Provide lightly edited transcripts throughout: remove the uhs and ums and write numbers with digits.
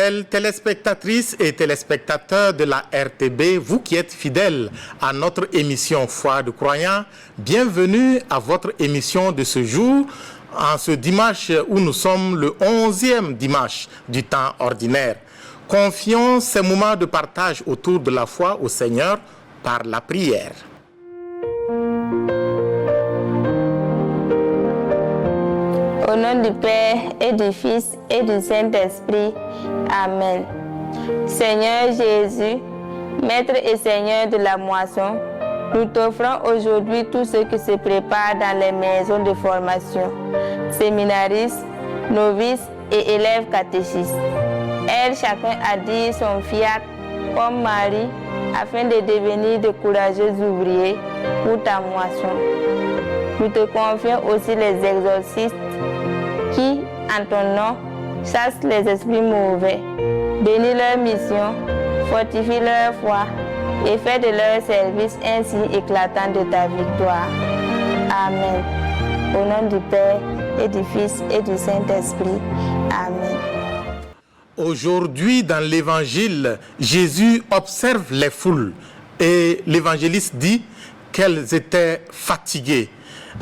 Fidèles téléspectatrices et téléspectateurs de la RTB, vous qui êtes fidèles à notre émission Foi de croyants, bienvenue à votre émission de ce jour, en ce dimanche où nous sommes le 11e dimanche du temps ordinaire. Confions ces moments de partage autour de la foi au Seigneur par la prière. Au nom du Père et du Fils et du Saint-Esprit. Amen. Seigneur Jésus, Maître et Seigneur de la moisson, nous t'offrons aujourd'hui tout ce qui se prépare dans les maisons de formation, séminaristes, novices et élèves catéchistes. Aide chacun à dire son fiat comme Marie, afin de devenir de courageux ouvriers pour ta moisson. Nous te confions aussi les exorcistes qui, en ton nom, chassent les esprits mauvais. Bénis leur mission, fortifie leur foi et fais de leur service un signe éclatant de ta victoire. Amen. Au nom du Père et du Fils et du Saint-Esprit. Amen. Aujourd'hui, dans l'Évangile, Jésus observe les foules et l'évangéliste dit qu'elles étaient fatiguées,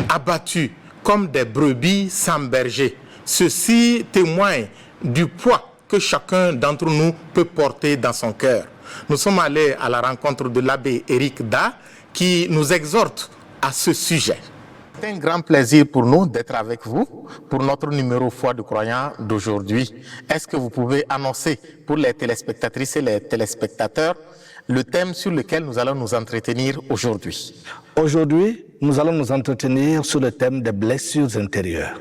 abattues comme des brebis sans berger. Ceci témoigne du poids que chacun d'entre nous peut porter dans son cœur. Nous sommes allés à la rencontre de l'abbé Éric Da qui nous exhorte à ce sujet. C'est un grand plaisir pour nous d'être avec vous pour notre numéro Foi de croyants d'aujourd'hui. Est-ce que vous pouvez annoncer pour les téléspectatrices et les téléspectateurs le thème sur lequel nous allons nous entretenir aujourd'hui? Aujourd'hui, nous allons nous entretenir sur le thème des blessures intérieures.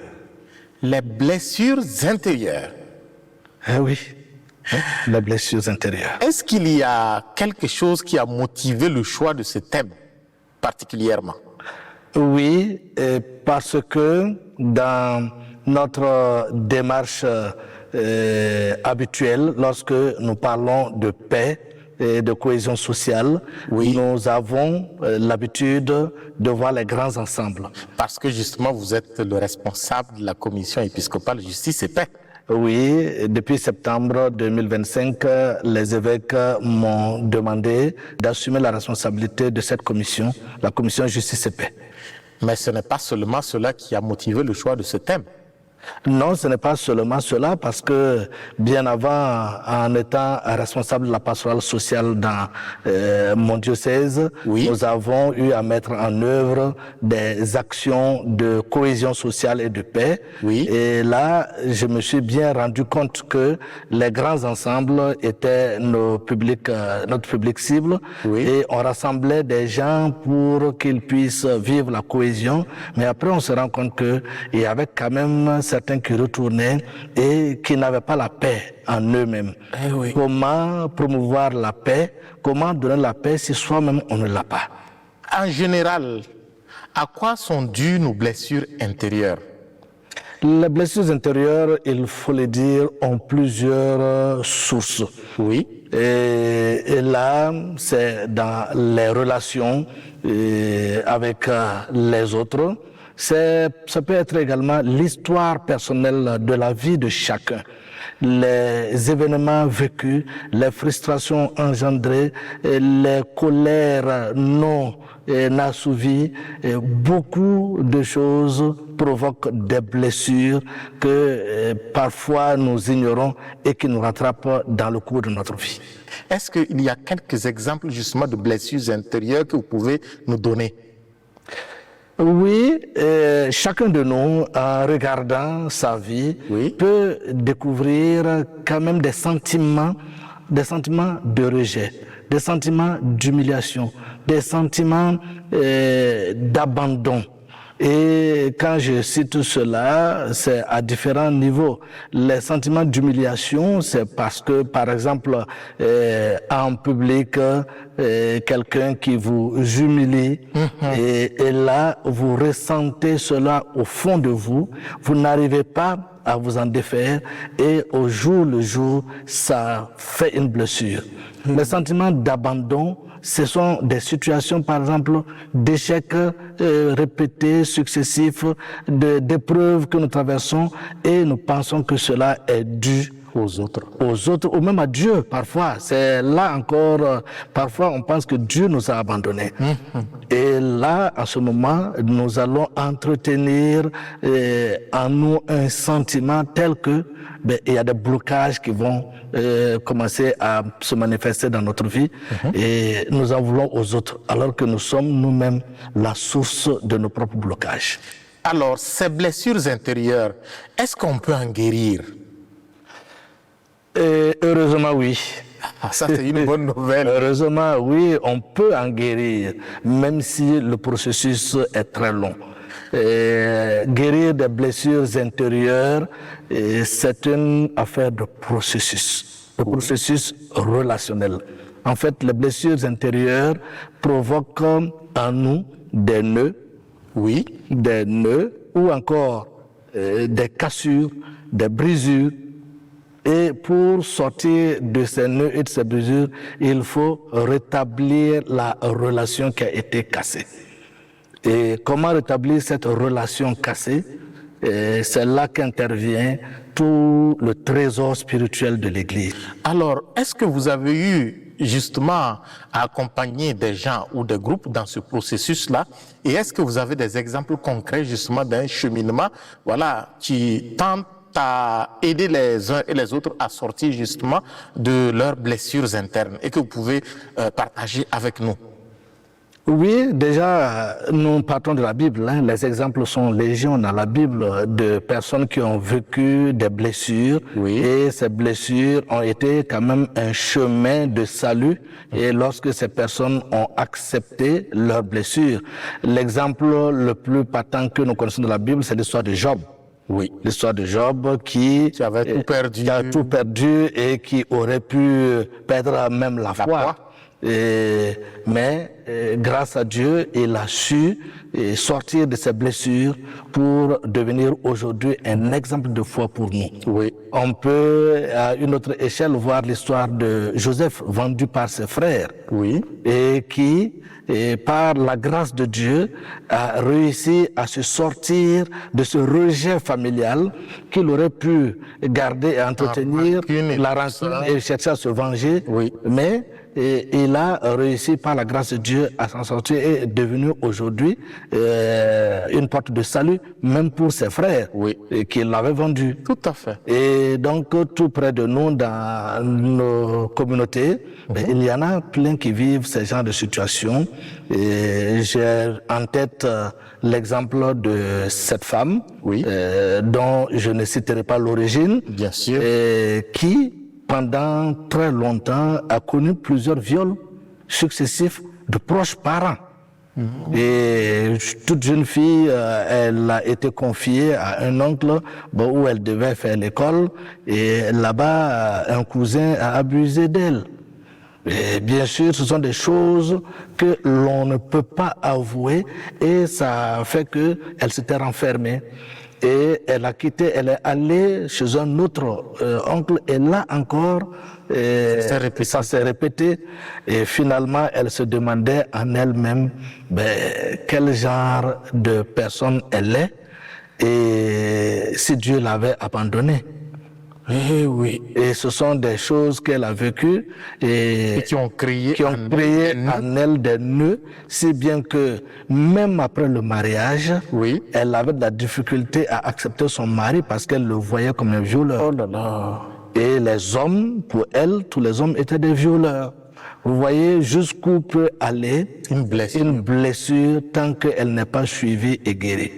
Les blessures intérieures. Eh oui, les blessures intérieures. Est-ce qu'il y a quelque chose qui a motivé le choix de ce thème particulièrement? Oui, parce que dans notre démarche habituelle, lorsque nous parlons de paix et de cohésion sociale, oui, nous avons l'habitude de voir les grands ensembles. Parce que justement, vous êtes le responsable de la commission épiscopale Justice et Paix. Oui, depuis septembre 2025, les évêques m'ont demandé d'assumer la responsabilité de cette commission, la commission Justice et Paix. Mais ce n'est pas seulement cela qui a motivé le choix de ce thème. Non, ce n'est pas seulement cela, parce que bien avant, en étant responsable de la pastorale sociale dans mon diocèse, oui, nous avons eu à mettre en œuvre des actions de cohésion sociale et de paix. Oui. Et là, je me suis bien rendu compte que les grands ensembles étaient notre public cible. Oui. Et on rassemblait des gens pour qu'ils puissent vivre la cohésion. Mais après, on se rend compte qu'il y avait quand même certains qui retournaient et qui n'avaient pas la paix en eux-mêmes. Eh oui. Comment promouvoir la paix? Comment donner la paix si soi-même on ne l'a pas? En général, à quoi sont dues nos blessures intérieures? Les blessures intérieures, il faut le dire, ont plusieurs sources. Oui. Et là, c'est dans les relations avec les autres. Ça peut être également l'histoire personnelle de la vie de chacun, les événements vécus, les frustrations engendrées, les colères non assouvies. Beaucoup de choses provoquent des blessures que parfois nous ignorons et qui nous rattrapent dans le cours de notre vie. Est-ce qu'il y a quelques exemples justement de blessures intérieures que vous pouvez nous donner? Oui, chacun de nous, en regardant sa vie, oui, peut découvrir quand même des sentiments de rejet, des sentiments d'humiliation, des sentiments d'abandon. Et quand je cite cela, c'est à différents niveaux. Les sentiments d'humiliation, c'est parce que, par exemple, en public, quelqu'un qui vous humilie, et là, vous ressentez cela au fond de vous, vous n'arrivez pas à vous en défaire, et au jour le jour, ça fait une blessure. Les sentiments d'abandon, ce sont des situations, par exemple, d'échecs répétés, successifs, d'épreuves que nous traversons et nous pensons que cela est dû aux autres, ou même à Dieu parfois. C'est là encore, parfois on pense que Dieu nous a abandonnés. Et là, à ce moment, nous allons entretenir en nous un sentiment tel que il y a des blocages qui vont commencer à se manifester dans notre vie et nous en voulons aux autres, alors que nous sommes nous-mêmes la source de nos propres blocages. Alors, ces blessures intérieures, est-ce qu'on peut en guérir? Heureusement, oui. Ça, c'est une bonne nouvelle. Heureusement, oui, on peut en guérir, même si le processus est très long. Guérir des blessures intérieures, c'est une affaire de processus relationnel. En fait, les blessures intérieures provoquent en nous des nœuds, ou encore des cassures, des brisures. Et pour sortir de ces nœuds et de ces brisures, il faut rétablir la relation qui a été cassée. Et comment rétablir cette relation cassée? C'est là qu'intervient tout le trésor spirituel de l'Église. Alors, est-ce que vous avez eu justement à accompagner des gens ou des groupes dans ce processus-là? Et est-ce que vous avez des exemples concrets justement d'un cheminement, qui tente à aider les uns et les autres à sortir justement de leurs blessures internes et que vous pouvez partager avec nous? Oui, déjà, nous partons de la Bible. Les exemples sont légion dans la Bible de personnes qui ont vécu des blessures. Et ces blessures ont été quand même un chemin de salut. Et lorsque ces personnes ont accepté leurs blessures, l'exemple le plus patent que nous connaissons de la Bible, c'est l'histoire de Job. L'histoire de Job qui avait tout perdu. Qui a tout perdu et qui aurait pu perdre même la foi. Mais grâce à Dieu, il a su sortir de ses blessures pour devenir aujourd'hui un exemple de foi pour nous. On peut, à une autre échelle, voir l'histoire de Joseph, vendu par ses frères, et qui, par la grâce de Dieu, a réussi à se sortir de ce rejet familial qu'il aurait pu garder et entretenir, la rancune et chercher à se venger. Mais il a réussi par la grâce de Dieu à s'en sortir et est devenu aujourd'hui une porte de salut, même pour ses frères qui l'avaient vendu. Tout à fait. Et donc, tout près de nous, dans nos communautés, il y en a plein qui vivent ce genre de situation. Et j'ai en tête l'exemple de cette femme, dont je ne citerai pas l'origine, bien sûr, qui, pendant très longtemps, a connu plusieurs viols successifs de proches parents. Et toute jeune fille, elle a été confiée à un oncle où elle devait faire l'école, et là-bas, un cousin a abusé d'elle. Et bien sûr, ce sont des choses que l'on ne peut pas avouer, et ça fait qu'elle s'était renfermée. Et elle a quitté, elle est allée chez un autre oncle, et là encore, ça s'est répété. Et finalement, elle se demandait en elle-même quel genre de personne elle est, et si Dieu l'avait abandonnée. Et ce sont des choses qu'elle a vécues et qui ont créé en elle des nœuds, si bien que même après le mariage, elle avait de la difficulté à accepter son mari parce qu'elle le voyait comme un violeur. Et les hommes, pour elle, tous les hommes étaient des violeurs. Vous voyez jusqu'où peut aller une blessure tant qu'elle n'est pas suivie et guérie.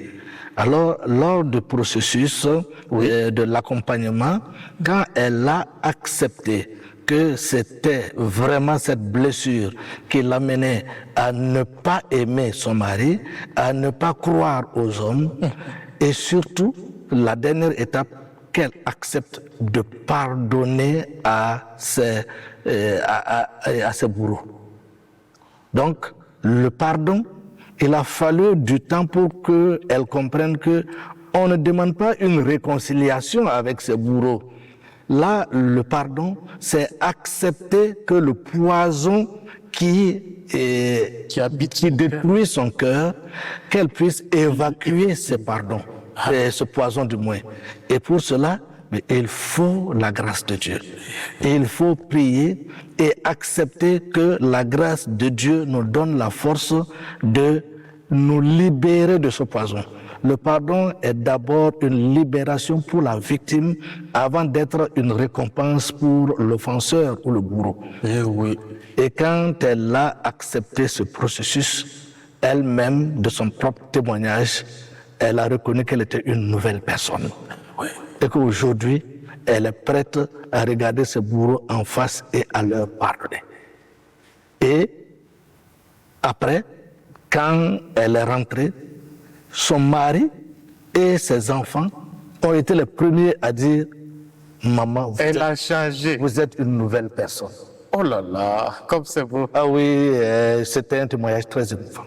Alors, lors du processus de l'accompagnement, quand elle a accepté que c'était vraiment cette blessure qui l'amenait à ne pas aimer son mari, à ne pas croire aux hommes, et surtout, la dernière étape, qu'elle accepte de pardonner à ses bourreaux. Donc, le pardon, il a fallu du temps pour qu'elle comprenne qu'on ne demande pas une réconciliation avec ses bourreaux. Là, le pardon, c'est accepter que le poison qui détruit son cœur, qu'elle puisse évacuer ce poison du moins. Et pour cela, mais il faut la grâce de Dieu. Et il faut prier et accepter que la grâce de Dieu nous donne la force de nous libérer de ce poison. Le pardon est d'abord une libération pour la victime avant d'être une récompense pour l'offenseur ou le bourreau. Et quand elle a accepté ce processus, elle-même, de son propre témoignage, elle a reconnu qu'elle était une nouvelle personne. Et qu'aujourd'hui, elle est prête à regarder ses bourreaux en face et à leur pardonner. Et après, quand elle est rentrée, son mari et ses enfants ont été les premiers à dire « Maman, Elle a changé. vous êtes une nouvelle personne. » Oh là là, comme c'est beau. Ah oui, c'était un témoignage très émouvant.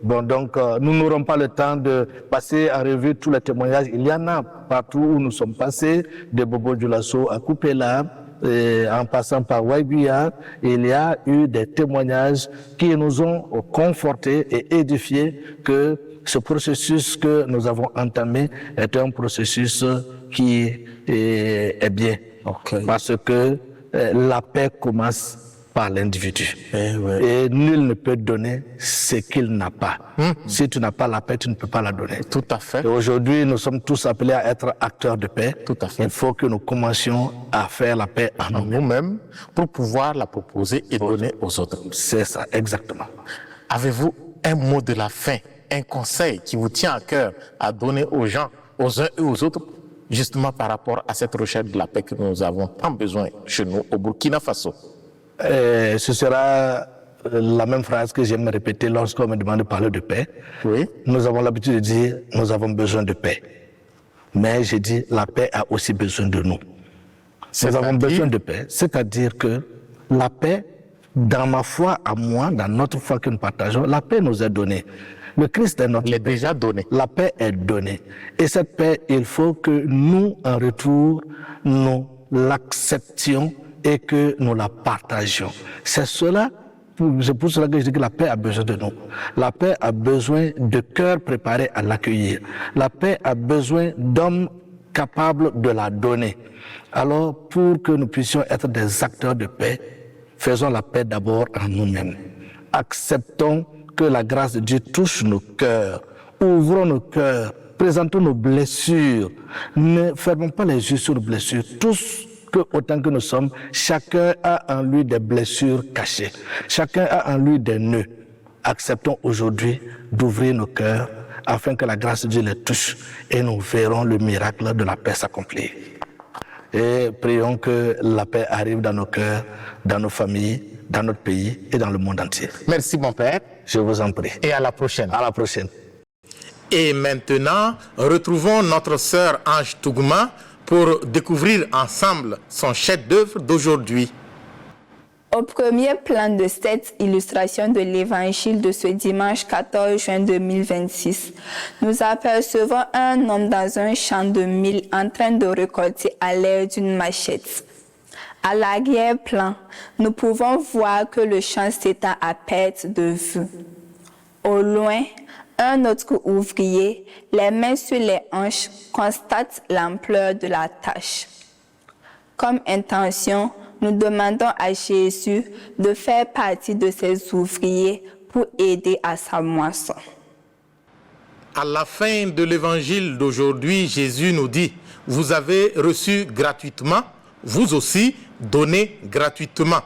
Bon, donc, nous n'aurons pas le temps de passer en revue tous les témoignages. Il y en a partout où nous sommes passés, de Bobo Dioulasso à Coupéla, en passant par Waiguya. Il y a eu des témoignages qui nous ont confortés et édifiés que ce processus que nous avons entamé est un processus qui est bien. Parce que la paix commence par l'individu. Et nul ne peut donner ce qu'il n'a pas. Si tu n'as pas la paix, tu ne peux pas la donner. Tout à fait. Et aujourd'hui, nous sommes tous appelés à être acteurs de paix. Tout à fait. Il faut que nous commencions à faire la paix en nous-mêmes pour pouvoir la proposer et donner aux autres. C'est ça, exactement. Avez-vous un mot de la fin, un conseil qui vous tient à cœur à donner aux gens, aux uns et aux autres, justement par rapport à cette recherche de la paix que nous avons tant besoin chez nous au Burkina Faso? Ce sera la même phrase que j'aime répéter lorsqu'on me demande de parler de paix. Oui. Nous avons l'habitude de dire « nous avons besoin de paix ». Mais j'ai dit « la paix a aussi besoin de nous ». Nous avons besoin de paix, c'est-à-dire que la paix, dans ma foi à moi, dans notre foi que nous partageons, la paix nous est donnée. Le Christ est notre paix. Il est déjà donné. La paix est donnée. Et cette paix, il faut que nous, en retour, nous l'acceptions et que nous la partagions. C'est cela, c'est pour cela que je dis que la paix a besoin de nous. La paix a besoin de cœurs préparés à l'accueillir. La paix a besoin d'hommes capables de la donner. Alors, pour que nous puissions être des acteurs de paix, faisons la paix d'abord en nous-mêmes. Acceptons que la grâce de Dieu touche nos cœurs. Ouvrons nos cœurs. Présentons nos blessures. Ne fermons pas les yeux sur nos blessures. Tous, autant que nous sommes, chacun a en lui des blessures cachées. Chacun a en lui des nœuds. Acceptons aujourd'hui d'ouvrir nos cœurs afin que la grâce de Dieu les touche et nous verrons le miracle de la paix s'accomplir. Et prions que la paix arrive dans nos cœurs, dans nos familles, dans notre pays et dans le monde entier. Merci mon Père. Je vous en prie. Et à la prochaine. À la prochaine. Et maintenant, retrouvons notre sœur Ange Tougouma pour découvrir ensemble son chef-d'œuvre d'aujourd'hui. Au premier plan de cette illustration de l'évangile de ce dimanche 14 juin 2026, nous apercevons un homme dans un champ de mil en train de récolter à l'aide d'une machette. À l'arrière-plan, nous pouvons voir que le champ s'étend à perte de vue. Au loin, un autre ouvrier, les mains sur les hanches, constate l'ampleur de la tâche. Comme intention, nous demandons à Jésus de faire partie de ces ouvriers pour aider à sa moisson. À la fin de l'évangile d'aujourd'hui, Jésus nous dit, vous avez reçu gratuitement, vous aussi donnez gratuitement.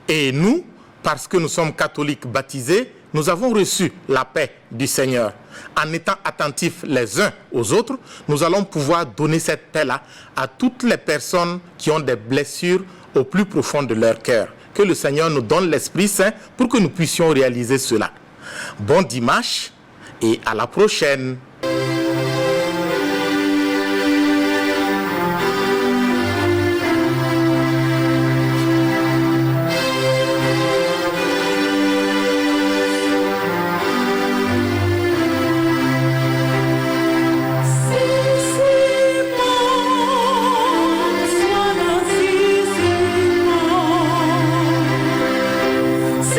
Et nous, parce que nous sommes catholiques baptisés, nous avons reçu la paix du Seigneur. En étant attentifs les uns aux autres, nous allons pouvoir donner cette paix-là à toutes les personnes qui ont des blessures au plus profond de leur cœur. Que le Seigneur nous donne l'Esprit Saint pour que nous puissions réaliser cela. Bon dimanche et à la prochaine. Si,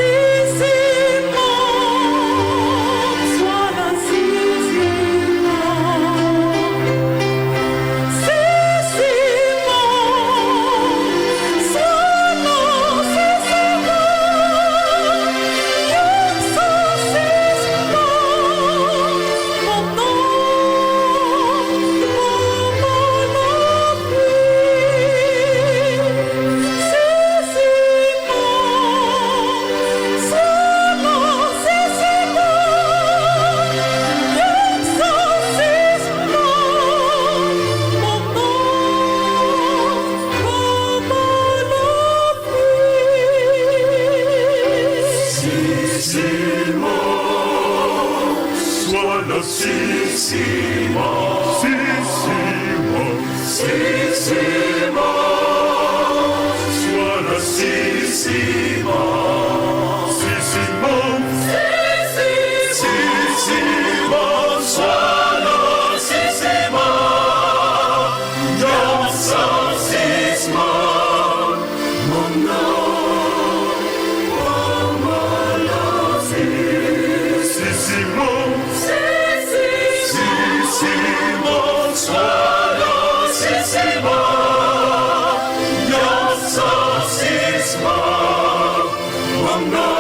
si, mon, sois la No.